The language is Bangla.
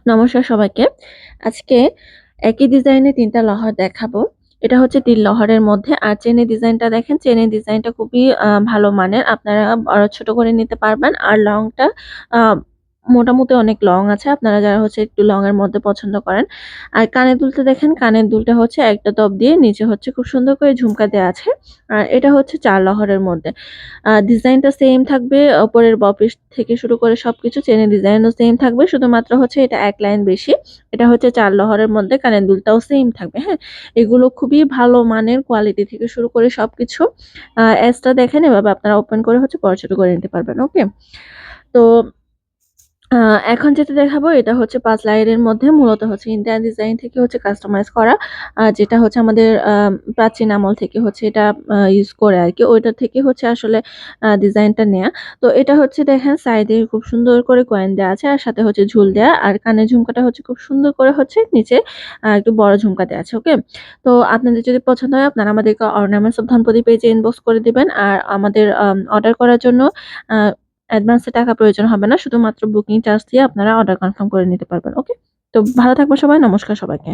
নমস্কার সবাইকে। আজকে একই ডিজাইনে ৩ টা লহর দেখাবো। এটা হচ্ছে ৩ লহরের মধ্যে। আর চেনের ডিজাইনটা দেখেন, চেনের ডিজাইনটা খুবই ভালো মানের। আপনারা বড় ছোট করে নিতে পারবেন। আর লংটা আ মোটামুটি অনেক লং আছে। আপনারা যারা হচ্ছে একটু লং এর মধ্যে পছন্দ করেন। আর কানের দুলটা দেখেন, কানের দুলটা হচ্ছে একটা তপ দিয়ে নিচে হচ্ছে খুব সুন্দর করে ঝুমকা দেয়া আছে। আর এটা হচ্ছে ৪ লহরের মধ্যে। ডিজাইনটা সেম থাকবে। উপরের বপিস থেকে শুরু করে সবকিছু চেনের ডিজাইনও সেম থাকবে। শুধুমাত্র হচ্ছে এটা ১ লাইন বেশি। এটা হচ্ছে ৪ লহরের মধ্যে কানের দুলটাও সেম থাকবে, হ্যাঁ? এগুলো খুবই ভালো মানের, কোয়ালিটি থেকে শুরু করে সবকিছু। এজটা দেখেন, এভাবে আপনারা ওপেন করে হচ্ছে বড় ছোট করে নিতে পারবেন। ওকে? তো আ এখন যেটা দেখাবো এটা হচ্ছে ৫ লাইনের মধ্যে মূলত হচ্ছে ইন্ডিয়ান ডিজাইন থেকে হচ্ছে কাস্টমাইজ করা। যেটা হচ্ছে আমাদের প্রাচীন আমল থেকে হচ্ছে এটা ইউজ করে আরকি। ওইটা থেকে হচ্ছে আসলে ডিজাইনটা নেয়া। তো এটা হচ্ছে দেখেন, সাইডে খুব সুন্দর করে কয়েন দেয়া আছে। আর সাথে হচ্ছে ঝুল দেয়া। আর কানের ঝুমকাটা হচ্ছে খুব সুন্দর করে হচ্ছে নিচে একটু বড় ঝুমকা দেয়া আছে। ওকে? তো আপনাদের যদি পছন্দ হয় আপনারা আমাদেরকে অর্নামেন্টস অফ ধনপতি পেজে ইনবক্স করে দিবেন। আর আমাদের অর্ডার করার জন্য আ অ্যাডভান্সে টাকা প্রয়োজন হবে না। শুধুমাত্র বুকিং চার্জ দিয়ে আপনারা অর্ডার কনফার্ম করে নিতে পারবেন। ওকে? তো ভালো থাকবেন সবাই। নমস্কার সবাইকে।